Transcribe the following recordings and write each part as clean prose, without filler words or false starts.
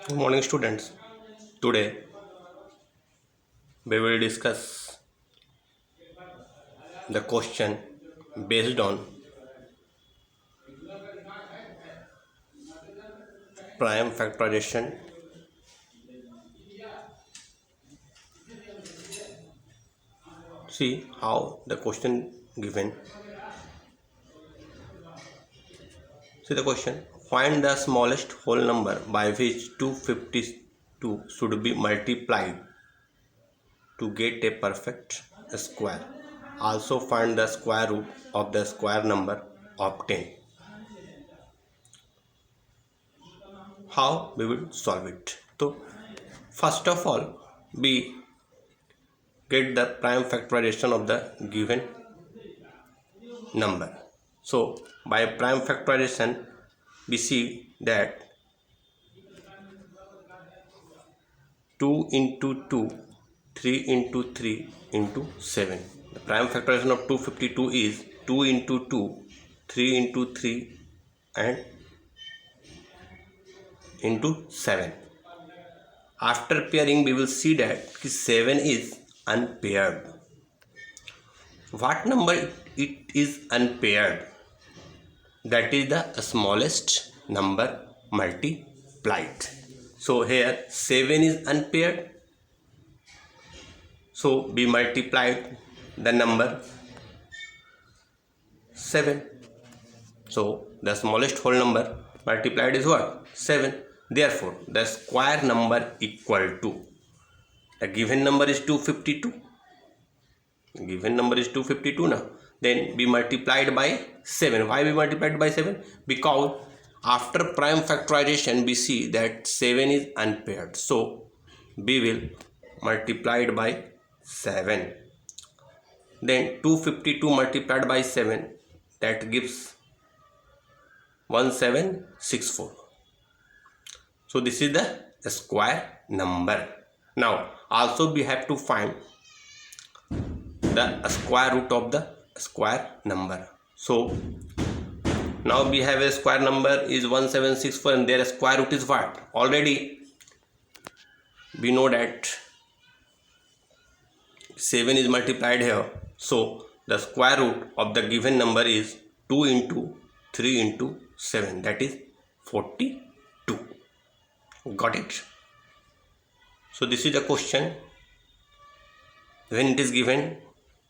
Good morning, students. Today we will discuss the question based on prime factorization. See how the question given. See the question. Find the smallest whole number by which 252 should be multiplied to get a perfect square. Also find the square root of the square number obtained. How we will solve it? So first of all, we get the prime factorization of the given number. So by prime factorization we see that 2 into 2, 3 into 3 into 7. The prime factorization of 252 is 2 into 2, 3 into 3 and into 7. After pairing we will see that 7 is unpaired. What number it is unpaired? That is the smallest number multiplied. So here 7 is unpaired. So we multiplied the number 7. So the smallest whole number multiplied is what? 7. Therefore the square number equal to, the given number is 252. The given number is 252 now. Then we multiplied by 7. Why we multiplied by 7? Because after prime factorization we see that 7 is unpaired. So we will multiply it by 7. Then 252 multiplied by 7, that gives 1764. So this is the square number. Now also we have to find the square root of the square number. So now we have a square number is 1764 and their square root is what? Already we know that 7 is multiplied here. So the square root of the given number is 2 into 3 into 7, that is 42. Got it? So this is the question when it is given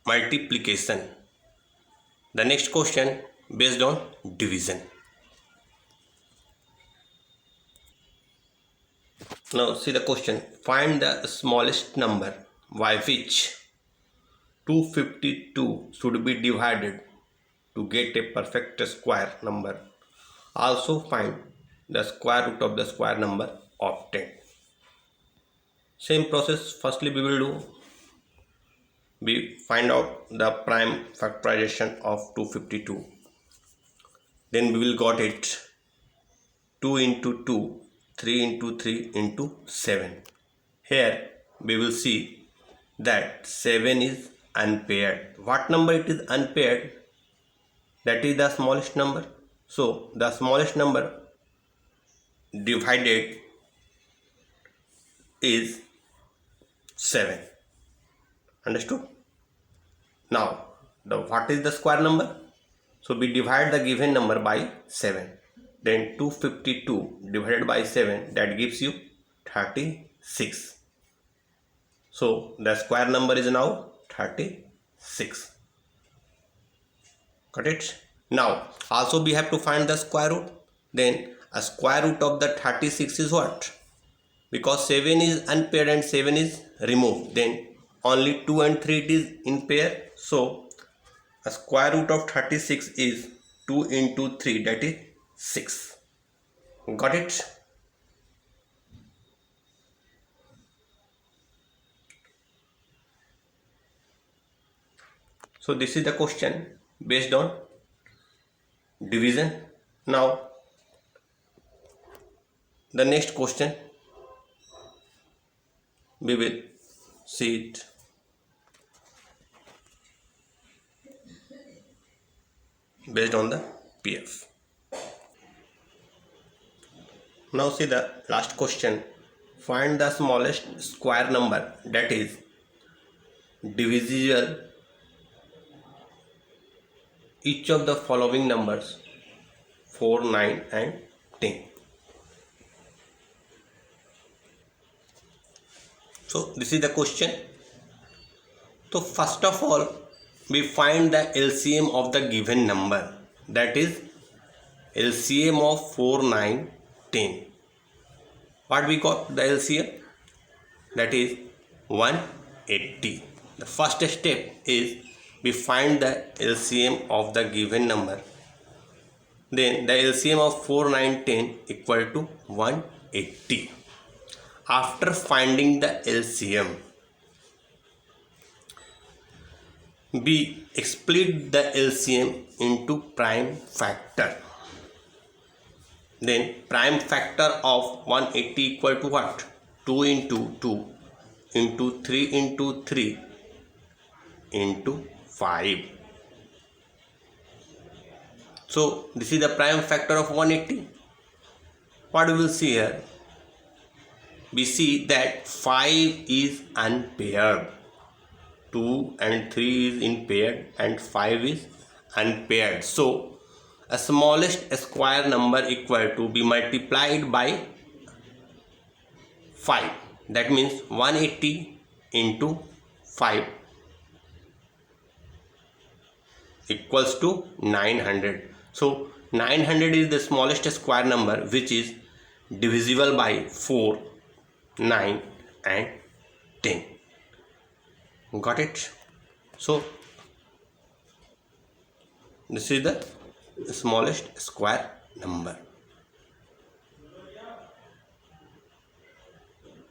multiplication. The next question based on division. Now see the question. Find the smallest number by which 252 should be divided to get a perfect square number. Also find the square root of the square number obtained. Same process. Firstly we will do, we find out the prime factorization of 252. Then we will got it 2 into 2, 3 into 3 into 7. Here we will see that 7 is unpaired. What number it is unpaired? That is the smallest number. So the smallest number divided is 7. Understood? Now what is the square number? So we divide the given number by 7. Then 252 divided by 7, that gives you 36. So the square number is now 36. Got it? Now also we have to find the square root. Then a square root of the 36 is what? Because 7 is unpaired and 7 is removed, then only 2 and 3 it is in pair. So a square root of 36 is 2 into 3, that is 6. Got it? So this is the question based on division. Now the next question we will see it. Based on the PF. Now see the last question. Find the smallest square number that is divisible each of the following numbers 4, 9 and 10. So this is the question. So first of all, we find the LCM of the given number, that is LCM of 4, 9, 10. What we got the LCM? That is 180. The first step is we find the LCM of the given number. Then the LCM of 4, 9, 10 equal to 180. After finding the LCM, we split the LCM into prime factor. Then prime factor of 180 equal to what? 2 into 2 into 3 into 3 into 5. So this is the prime factor of 180. What we will see here? We see that 5 is unpaired. 2 and 3 is in paired and 5 is unpaired. So a smallest square number equal to be multiplied by 5. That means 180 into 5 equals to 900. So 900 is the smallest square number which is divisible by 4, 9 and 10. Got it? So this is the smallest square number.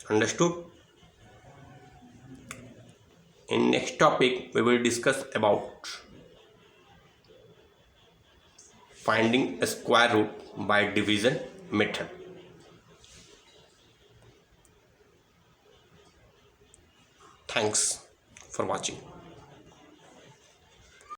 Understood? In next topic we will discuss about finding a square root by division method. Thanks for watching.